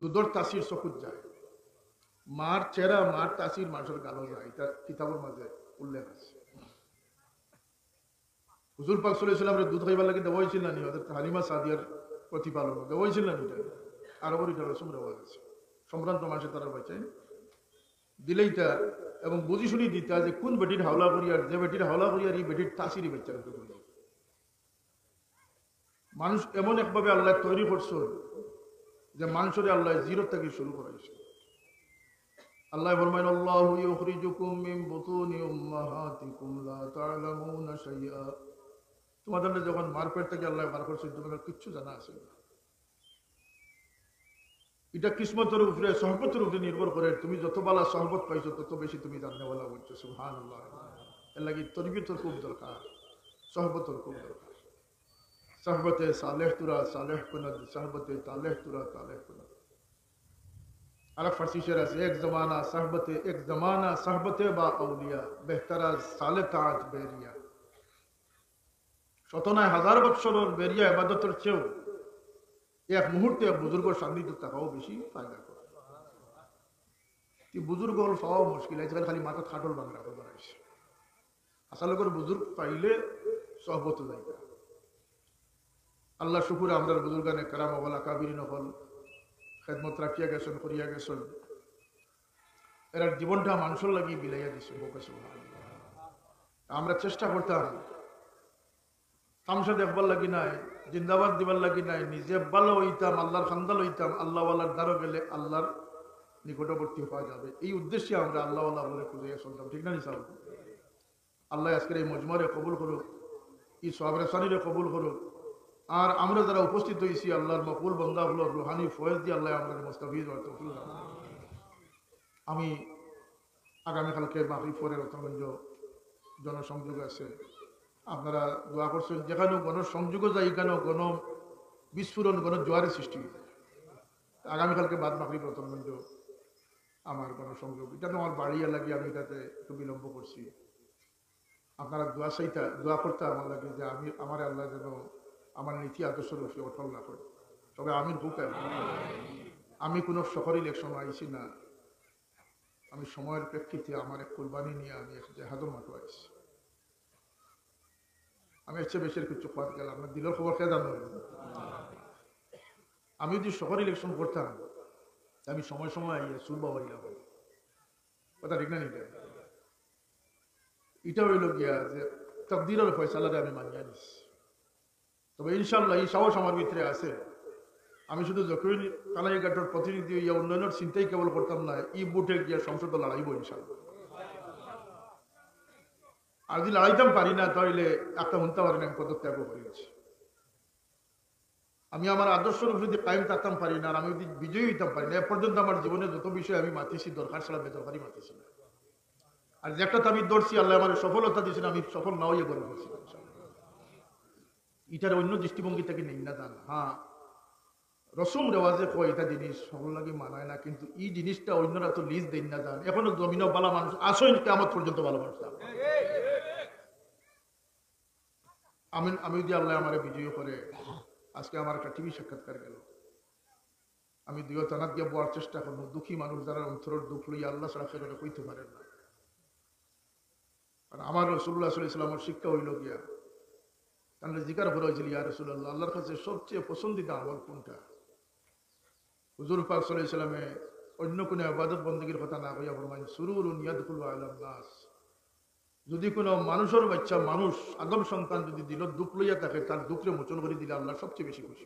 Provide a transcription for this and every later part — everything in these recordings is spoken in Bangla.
দুধর তাসির চকুত যায়, মার চেহারা মার তাসির মানুষের গালো যায়, এটা কিতাবের মাঝে উল্লেখ আছে। হুজুর পাক সাল্লাল্লাহু আলাইহি ওয়াসাল্লাম দুধ খাইবার লাগে দেওয়া হয়েছিল না, ওদের হালিমা সাদিয়ার প্রতিপালন দেওয়া হয়েছিল না, এটা আরবের এটা রসম রেওয়াজ আছে। সম্ভ্রান্ত মানুষের তারা বাঁচায় দিলেইটা এবং বুঝি শুনি দিতা যে কোন বেটির হাওলা করিয়ার, যে বেটির হাওলা করিয়ার এই বেটির তাসিরই বেচার করি। মানুষ এমন একভাবে আল্লাহ তৈরি করছে যে মানুষের আল্লাহ জিরো থেকে শুরু করাইছে। আল্লাহ ফরমায় আল্লাহু ইউখরিজুকুম মিন বুতুনি উম্মাহাতিকুম লা তা'লামুনা শাইআ। তোমাদের যখন মারপেট থেকে আল্লাহ বার করছে তোমাদের কিচ্ছু জানা আছে না। এটা কিসমতের উপরে সহবতের উপরে নির্ভর করে। তুমি যত বালা সহবত পাইছো তত বেশি তুমি জাননেওয়ালা বলছো। সুবহানাল্লাহ। এর লাগি তরবিয়তের খুব দরকার, সহবতের খুব দরকার। সহবতে সালেহ তুরা সালেহ কুনাদ, সহবতে তালেহ তুরা তালেহ কুনাদ। আরেক ফার্সি শের আছে, এক জমানা সাহবতে বা আউলিয়া বেহতারা সালে তাজ বেরিয়া। শতনায় হাজার বৎসরের বেরিয়া ইবাদতের চেয়েও এক মুহূর্তে বুজুর্গ সান্নিধ্য থাকাও বেশি ফায়দা করে। বুজুর্গ হল পাওয়াও মুশকিল, আজকাল খালি মাথা খাটল বাংলা বানাইছে। আসলে করে বুজুর্গ পাইলে সহবত জায়গা। আল্লাহ শুকুর আমরা বুজুর্গানে কারাম ওয়ালা কাবিরিন হল খেদমত রাখিয়া গেছেন, করিয়া গেছেন। এরা জীবনটা মানুষের লাগিয়ে বিলাইয়া দিছে। আমরা চেষ্টা করতাম তামসা দেখবার লাগি নাই, জিন্দাবাদ দিবার লাগি নাই, নিজে ভালো হইতাম, আল্লাহর খান্দাল হইতাম, আল্লাহওয়ালার দ্বারও গেলে আল্লাহর নিকটবর্তী হওয়া যাবে। এই উদ্দেশ্যে আমরা আল্লাহওয়ালা বলে খুঁজে চলতাম। ঠিক না নিসাব? আল্লাহ আজকের এই মজমারে কবুল করুক, এই সবরেসানিরে কবুল করুক। আর আমরা যারা উপস্থিত হয়েছি আল্লাহর মকবুল বন্দা হলো রুহানি ফয়েজ দিয়ে আল্লাহ আমাদের মুস্তাফিজ। আমি আগামীকালকে মাগরিব পরে রতনগঞ্জ জনসংযোগ আছে, আপনারা দোয়া করছেন। যেখানেও গণসংযোগও যায় এখানেও গণ বিস্ফোরণ, জোয়ারের সৃষ্টি। আগামীকালকে বাদ মাগরিব রতনগঞ্জ আমার গণসংযোগ। এটা তো আমার বাড়ি লাগে, আমি এটাতে একটু বিলম্ব করছি। আপনারা দোয়া করতে আমার লাগে যে আমার আল্লাহ যেন আমার নীতি আদর্শের উপরে অটল না করে। তবে আমি আমি কোনো শহর ইলেকশন আইছি না, আমি সময়ের প্রেক্ষিতে আমার এক কোরবানি নিয়ে আমি এক জেহাদর মাঠে আইছি। আমি এর চেয়ে বেশি কিছু খোয়াত গেলাম না, দিলের খবর খেয়ে জানো। আমি যদি শহর ইলেকশন করতাম আমি সময় সময় আইয়া শুনবা হইলাম কথা। ঠিক না? এটা হইল গিয়া যে তকদিরের ফয়সালারে আমি মানিয়ে নিছি। তবে ইনশাল্লাহ এই সাহস আমার ভিতরে আছে। আমি শুধু যখন কানাইঘাটের প্রতিনিধি ইয়া উন্নয়নের চিন্তাই কেবল করতাম না, ই বুটে গিয়া সংসদ লড়াইব ইনশাল্লাহ। আর যদি লড়াইতাম পারি না তাহলে একটা শুনতে পারি না, আমি পদত্যাগও করিয়েছি। আমি আমার আদর্শের উপর যদি কায়েম থাকতাম পারি না, আর আমি যদি বিজয়ী হইতাম পারি না, এ পর্যন্ত আমার জীবনে যত বিষয় আমি মাতিছি দরকার ছাড়া বেদরকারি মাতিছি না। আর যে একটা আমি দৌড়ছি আল্লাহ আমার সফলতা দিয়েছেন, আমি সফল না হইয়া গর্ব করছি। এটার অন্য দৃষ্টিভঙ্গি থেকে নেই না জান। হ্যাঁ, রসম রেওয়াজে কয় এটা জিনিস সকল লাগে মানায় না, কিন্তু এই জিনিসটা অন্যরা তো লিজ দেন না জান। এখনো জমিন ভালো মানুষ আসেন, কেমন পর্যন্ত ভালো মানুষ। আমি যদি আল্লাহ আমার বিজয় করে, আজকে আমার একটা টিভি সাক্ষাৎকার গেল, আমি দুই তানাত গিয়ে বলার চেষ্টা করবো। দুঃখী মানুষ যারা অন্তরের দুঃখ লইয়া আল্লাহ ছাড়া ফেরত কইতে পারেন না। আর আমার রাসূলুল্লাহ সাল্লাল্লাহু আলাইহি ওয়াসাল্লামের শিক্ষা হইল গিয়া, তাহলে জিজ্ঞাসা করা হয়েছিল ইয়া রাসূলুল্লাহ, আল্লাহর কাছে সবচেয়ে পছন্দিত আমল কোনটা? হুজুর পাক সাল্লাল্লাহু আলাইহি ওয়াসাল্লামে অন্য কোনো ইবাদত বন্দেগীর কথা না কইয়া ফরমায় সুরুরুন ইয়াদখুলু আলান নাস। যদি কোনো মানুষের বাচ্চা, মানুষ আদম সন্তান যদি দিল দুঃখ লইয়া থাকে, তার দুঃখে মোচন করে দিলে আল্লাহ সবচেয়ে বেশি খুশি।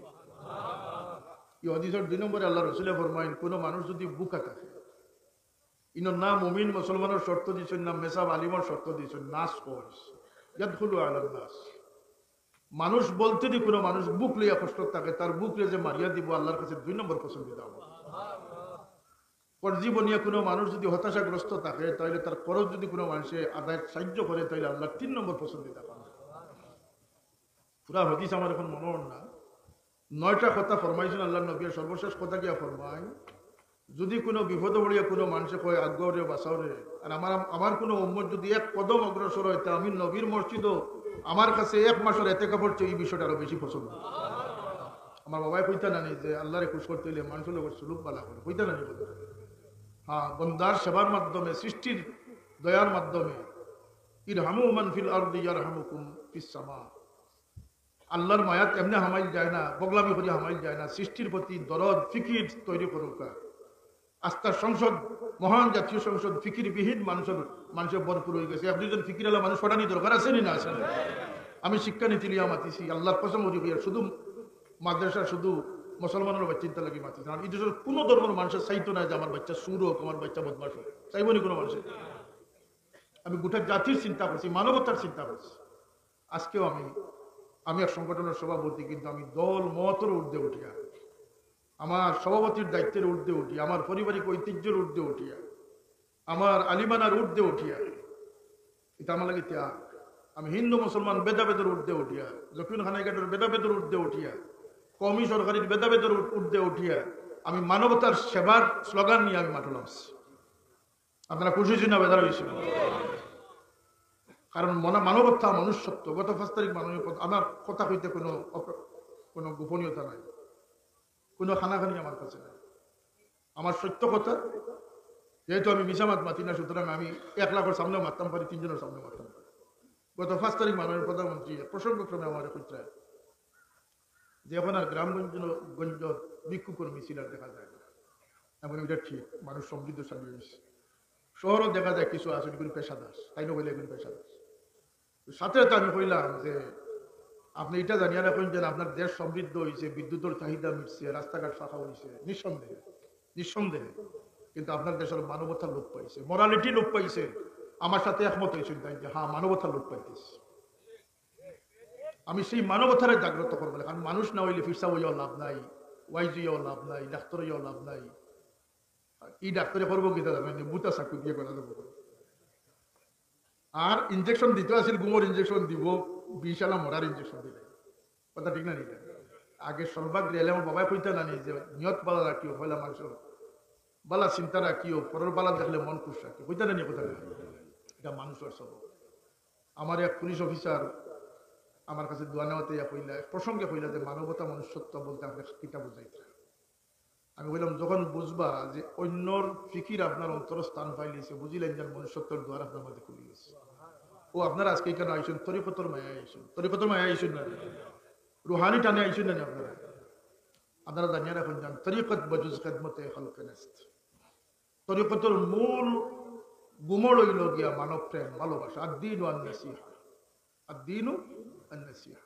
এই হাদিসের 2 নম্বরে আল্লাহ রাসূল ফরমায়েন, কোনো মানুষ যদি বুকা থাকে, ইনার নাম মুমিন মুসলমানের শর্ত দিয়েছেন, না মেসাব আলিমের শর্ত দিয়েছেন, নাস কোর্স ইয়াদখুলু আলান নাস। মানুষ বলতে দি কোনো মানুষ বুক লইয়া কষ্ট থাকে, তার বুকরে যে মারিয়া দিব আল্লাহর কাছে 2 নম্বর পছন্দিতা আমল। পরজীবনীয় কোনো মানুষ যদি হতাশাগ্রস্ত থাকে, তাহলে তার খরচ যদি কোনো মানুষে আদায় সাহায্য করে, তাহলে আল্লাহ 3 নম্বর পছন্দিতা পান। পুরা হাদিস আমার এখন মনে হয় না, 9টা কথা ফরমাইছেন আল্লাহ নবী। সর্বশেষ কথা গিয়া ফরমায়, যদি কোনো বিপদ পড়িয়া কোনো মানুষে কয় আগ্রহরে বাঁচাওরে, আর আমার কোনো উম্মত যদি এক কদম অগ্রসর হয়, তা আমি নবীর মসজিদও আমার কাছে 1 মাসের এতেকাফের চেয়ে এই বিষয়টা আরো বেশি পছন্দ। আমার বাবাই কইতা নানি যে আল্লাহরে খুশ করতে হইলে মানুষের লোক সুলুক বালা করে কইতা নানি বলতে। হ্যাঁ, বন্দার সেবার মাধ্যমে, সৃষ্টির দয়ার মাধ্যমে, ইরহামু মান ফিল আরদি ইয়ারহামুকুম ফিস সামা। আল্লাহর মায়াত এমনি হামাইল যায় না, বগলামি করে হামাইল যায় না। সৃষ্টির প্রতি দরদ ফিকির তৈরি করুক। আস্থার সংসদ, মহান জাতীয় সংসদ ফিকিরবিহীন মানুষের ভরপুর হয়ে গেছে। এক দুজন ফিকির আলা মানুষ সরানি দরকার আছে না আছে না? আমি শিক্ষানীতি লিয়া মাতিছি আল্লাহর কসম করি ভাইয়া, শুধু মাদ্রাসা শুধু মুসলমানের বাচ্চা চিন্তা লাগে মাতিছি। কারণ এই দেশের কোনো ধর্মের মানুষের চাইতো না যে আমার বাচ্চা সুর হোক, আমার বাচ্চা বদমাশ হোক, চাইবনি কোনো মানুষের। আমি গোটা জাতির চিন্তা করছি, মানবতার চিন্তা করছি। আজকেও আমি এক সংগঠনের সভাপতি, কিন্তু আমি দল মতের ঊর্ধ্বে উঠিয়া, আমার সভাপতির দায়িত্বের ঊর্ধ্বে উঠিয়া, আমার পারিবারিক ঐতিহ্যের ঊর্ধ্বে উঠিয়া, আমার আলিমানার ঊর্ধ্বে উঠিয়া, এটা আমার লাগে ত্যাগ। আমি হিন্দু মুসলমান ভেদাভেদের ঊর্ধ্বে উঠিয়া, জকিন খানাইঘাটের ভেদাভেদের ঊর্ধ্বে উঠিয়া, কওমি সরকারের ভেদাভেদের ঊর্ধ্বে উঠিয়া আমি মানবতার সেবার স্লোগান নিয়ে আমি মাঠে নামছি। আপনারা খুশি হয়েছেন না বেদার হয়েছিল? কারণ মানবতা, মনুষ্যত্ব। গত 5 তারিখ মাননীয় আমার কথা কইতে কোনো গোপনীয়তা নাই, কোনো খানাখানি আমার কাছে নাই। আমার সত্য কথা, যেহেতু আমি মিশামাত মাতি না, সুতরাং আমি 1 লাখের সামনেও মারতাম পারি, 3 জনের সামনে মারতাম পারি। গত 5 তারিখ মাননীয় প্রধানমন্ত্রী প্রসঙ্গক্রমে আমার কইতেন যে এখন আর গ্রামগঞ্জ বিক্ষোভের মিছিল আর দেখা যায় না। এখন এটা ঠিক, মানুষ সমৃদ্ধশালী হয়েছে। শহরও দেখা যায় কিছু আছে এগুলি পেশাদার, তাই না? বলে এগুলি পেশাদার। সাথে সাথে আমি কইলাম যে আপনি এটা জানিয়ে রাখুন যে আপনার দেশ সমৃদ্ধ হয়েছে, বিদ্যুতের চাহিদা মিটছে, রাস্তাঘাট ফাঁকা হয়েছে, নিঃসন্দেহে। কিন্তু আপনার দেশের মানবতা লোপ পাইছে, মরালিটি লোপ পাইছে। আমার সাথে একমত হয়েছেন তাই যে হ্যাঁ, মানবতা লোপ পাইতেছে। আমি সেই মানবতারে জাগ্রত করবো। কারণ মানুষ না হইলে ফিরসা হইয়াও লাভ নাই, ওয়াইজিও লাভ নাই, ডাক্তার হইয়াও লাভ নাই। এই ডাক্তারে করবো কি দাদা, মানে বুতা চাকু দিয়ে করা যাবো। আর ইঞ্জেকশন দিতে আসিল, গুমর ইঞ্জেকশন দিব, 20 আনা মরার ইঞ্জেকশন দিলে। কথা ঠিক না? নিতে আগে সর্বাগ্রে এলে আমার বাবাই কইতে নানি যে নিয়ত বালা রাখিও, পয়লা মানুষ বালা চিন্তা রাখিও, পরের বালা দেখলে মন খুশ রাখি। কইতে নানি কথা, এটা মানুষের সব। আমার এক পুলিশ অফিসার আমার কাছে দোয়া নেওয়াতে কইলা, প্রসঙ্গে কইলা যে মানবতা, মনুষ্যত্ব বলতে আপনি কিটা বুঝাইতে। আমি বললাম যখন বুঝবা যে অন্যর ফিকির আপনার অন্তর স্থান পাইলেছে, বুঝিলেন যে মনুষ্যত্বর দ্বার আপনার মধ্যে খুলে গেছে। ও আপনারা আজকে এখানে আইসুন তরিকতর মায়া আইসুন, তরিকতর মায়া আইসুন না, রুহানি টানে আইসুন না। আপনারা জানিয়ে রাখুন যান তরিকত বজুজ খেদমতে খালকে নেস্ত। তরিকতর মূল গুমড় হইল গিয়া মানব প্রেম, ভালোবাসা। আদ-দীন ওয়ান নাসিহা, আদ-দীন ওয়ান নাসিহা।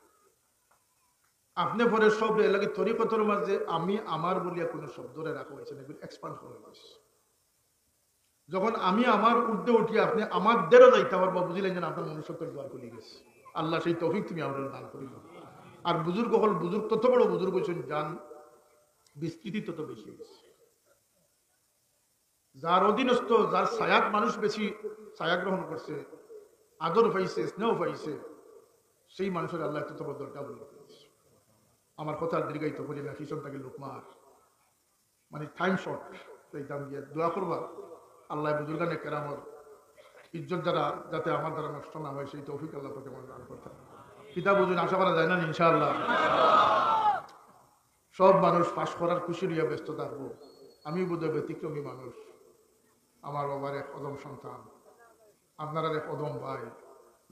আপনি পরে সব এলাকি তরিকতর মাঝে আমি আমার বলিয়া কোনো শব্দরে রাখা হয়েছে না, এগুলো এক্সপান্ড করা হয়েছে। যখন আমি আমার ঊর্ধ্বে উঠি, আপনি আমাদেরও যাইতে পারবো, বুঝিলেন যে আপনার মনুষ্যত্বের দ্বার খুলে গেছে। আল্লাহ সেই তৌফিক তুমি আমরা দান করিল। আর বুজুর্গ হল, বুজুর্গ তত বড় বুজুর্গ হয়েছেন, যান বিস্তৃতি তত বেশি হয়েছে। যার অধীনস্থ, যার ছায়াত মানুষ বেশি ছায়া গ্রহণ করছে, আদর পাইছে, স্নেহ পাইছে, সেই মানুষের আল্লাহ তত বড় দরকার বলে। আমার কথা দীর্ঘায়িত করি না, কিশোর তাকে লোকমার মানে টাইম শর্ট, এইটা গিয়ে দোয়া করবা আল্লাহ বুজুর্গানে কেরামর ইজ্জত দ্বারা যাতে আমার দ্বারা নষ্ট না হয়, সেই তৌফিক আল্লাহ তাকে আমার দান করতে। পিতা বুঝুন, আশা করা যায় না ইনশাআল্লাহ। সব মানুষ পাশ করার খুশি নিয়ে ব্যস্ত থাকবো। আমি বোধহয় ব্যতিক্রমী মানুষ। আমার বাবার এক অদম সন্তান, আপনারা এক অদম ভাই,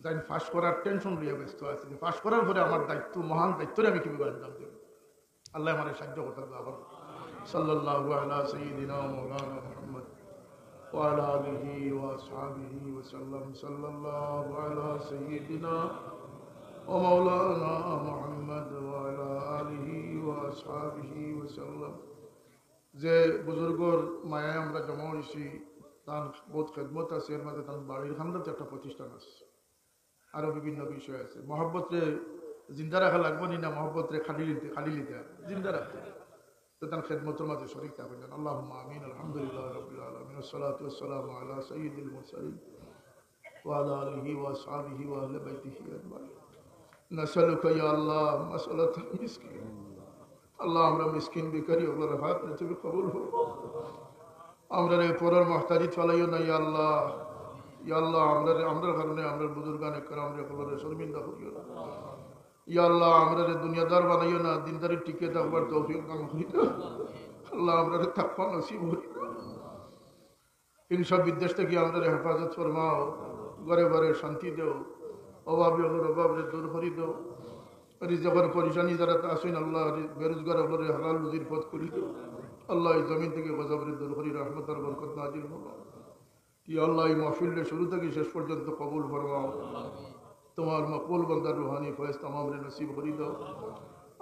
যাই ফাঁস করার টেনশন নিয়ে ব্যস্ত আছে। ফাঁস করার পরে আমার দায়িত্ব, মহান দায়িত্বরে আমি কিভাবে আঞ্জাম দেব। আল্লাহ আমার সাহায্য করতে হবে। সাল্লাল্লাহু আলা সাইয়্যিদিনা মাওলানা মুহাম্মদ ওয়া আলা আলিহি ওয়া আসহাবিহি ওয়া সাল্লাম। সাল্লাল্লাহু আলা সাইয়্যিদিনা ওয়া মাওলানা মুহাম্মদ ওয়া আলা আলিহি ওয়া আসহাবিহি ওয়া সাল্লাম। যে বুজুর্গর মায়ায় আমরা জমা হয়েছি, তার বহুত খেদমত আছে, এর মধ্যে তার বাড়ির খান্দার একটা প্রতিষ্ঠান আছে, আরো বিভিন্ন বিষয় আছে। মহব্বতরে জিন্দা রাখা লাগবো না, মহব্বতরে খালি লিতে জিন্দা রাখতে, তো তার খেদমতের মাঝে শরীক থাকবেন। আল্লাহুম্মা আমিন। আলহামদুলিল্লাহ রাব্বিল আলামিন, ওয়াসসালাতু ওয়াসসালামু আলা সাইয়্যিদিল মুরসালিন ওয়া আলা আলিহি ওয়া আসহাবিহি ওয়া আহলি বাইতিহি আজমাইন। নাসআলুকা ইয়া আল্লাহ মাসআলাতাল মিসকিন। আল্লাহ আমরা মিসকিন বেকারি ওগুলো রাফাত না, তুমি কবুল হো। আমরা পরের মুহতাজি চালাইও না ইয়া আল্লাহ। ইয়া আল্লাহ আমরা কারণে আমরা বুজুর্গানে কেরাম রে কবরে শর্মিন্দা করিও না। ইয়া আল্লাহ আমরা দুনিয়াদার বানাইও না, দিনদারি টিকে থাকবার তৌফিক দান করি দাও। আল্লাহ আমরা তাকওয়া নসিব করি দাও। হিংসা বিদ্বেষ থেকে আমরা হেফাজত ফরমাও, ঘরে ঘরে শান্তি দেও, অভাবী হলোর অভাবরে দূর করি দাও। রিজকের পরিশানি যারা আসেন আল্লাহ, বেরোজগার হলোরে হালাল রুজির পথ করি দাও। আল্লাহ এই জমিন থেকে গজবরে দূর করি, রহমতার বরকত নাজিল ফরমাও। কি আল্লাহ এই মাহফিলের শুরু থেকে শেষ পর্যন্ত কবুল ফরমাও। তোমার মকবুল বান্দার রুহানি ফয়েজ তামামরে নসিব করি দাও।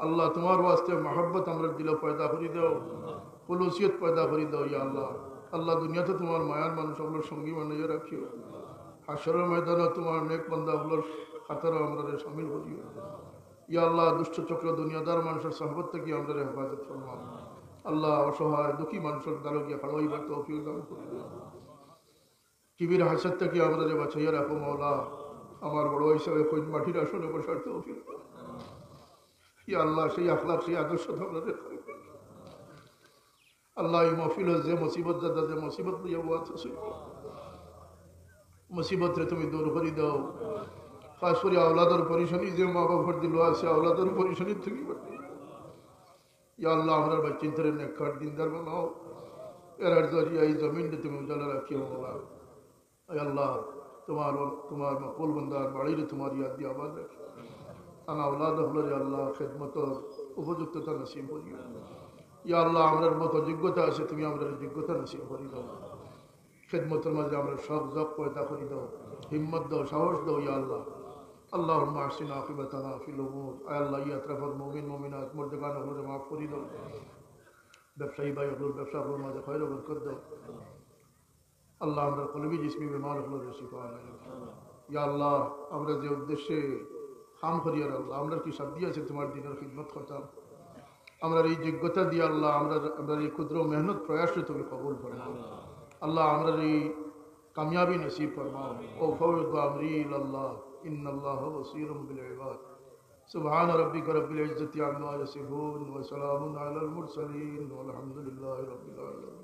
আল্লাহ তোমার ওয়াস্তে মহব্বত আমরা দিল পয়দা করি দাও, খুলুসিয়ত পয়দা করি দাও। ইয়া আল্লাহ, আল্লাহ দুনিয়াতে তোমার মায়ার মানুষ ওগুলোর সঙ্গী বানিয়ে রাখিও। হাসরের ময়দানে তোমার নেক বান্দা ওগুলোর খাতারও আমরা শামিল করিও। ইয়া আল্লাহ, দুষ্ট চক্র দুনিয়াদার মানুষের সহবত থেকে আমরা হেফাজত ফরমাও। আল্লাহ অসহায় দুঃখী মানুষের দ্বারা গিয়ে খাড়াইবার তৌফিক দান করি দাও। কিবির হাসত থেকে আমরা বাঁচাইয়া রাখো মওলা। আমার বড় হিসাবে খোঁজ মাটির আসনে বসার তৌফিক দাও। ইয়া আল্লাহ, সেই আখলাক সেই আদর্শ আমাদের আল্লাহ এই মহফিল যে মুসিবত দাদা যে মুসিবত লইয়া আছে মুসিবত রে তুমি দূর করে দাও। খাস করে আওলাদের পরিশানি যে মা বাবার দিল আছে আওলাদের পরিশানি থেকে ইয়া আল্লাহ আমরা বাচ্চিন ধরে নেককার দিনদার বানাও। এর জরিয়া এই জমিনটা তুমি উজালা রাখিও মওলা। আল্লাহ তোমার তোমার মকবুল বান্দার বাড়ির তোমার ইয়াদ দিয়ে আবাদ রাখি। আনা আওলাদ হলো যে আল্লাহ খেদমত উপযুক্ততা নসিব করিও। ইয়া আল্লাহ আমরার মতো যোগ্যতা আছে তুমি আমরা যোগ্যতা নসিব করি দাও। খেদমতের মাঝে আমরা সব জব পয়দা করি দাও, হিম্মত দাও, সাহস দাও। ইয়া আল্লাহ اللهم احسن عاقبتنا في الامور। اي الله ইয়া আতরাফাত মুমিন মুমিনাত মুরজাগান হলো মাফ করি দাও। ব্যবসায়ী ভাই হলো ব্যবসা হলো মাঝে খয়র বরকত দাও। আল্লাহ আমরা কলবি জিসমি বিমার হলো শিফা আনাই। ইয়া আল্লাহ আমরা যে উদ্দেশ্যে কাম করি আর আল্লাহ আমরা কি সাধ্য আছে তোমার দিনের খিদমত করতাম, আমরা এই যোগ্যতা দিয়ে আল্লাহ আমরা এই ক্ষুদ্র মেহনত প্রয়াসে তুমি কবুল ফরমাও। আল্লাহ আমরা এই কামিয়াবি নসিব ফরমাও। ও ফাওয়াদু আমরি ইলাল্লাহ ইন্নাল্লাহা বাসীরুম বিল ইবাদ। সুবহান রাব্বিকা রাব্বিল ইজ্জাতি আম্মা ইয়াসিফুন ওয়া সালামুন আলাল মুরসালিন ওয়াল হামদুলিল্লাহি রাব্বিল আলামিন।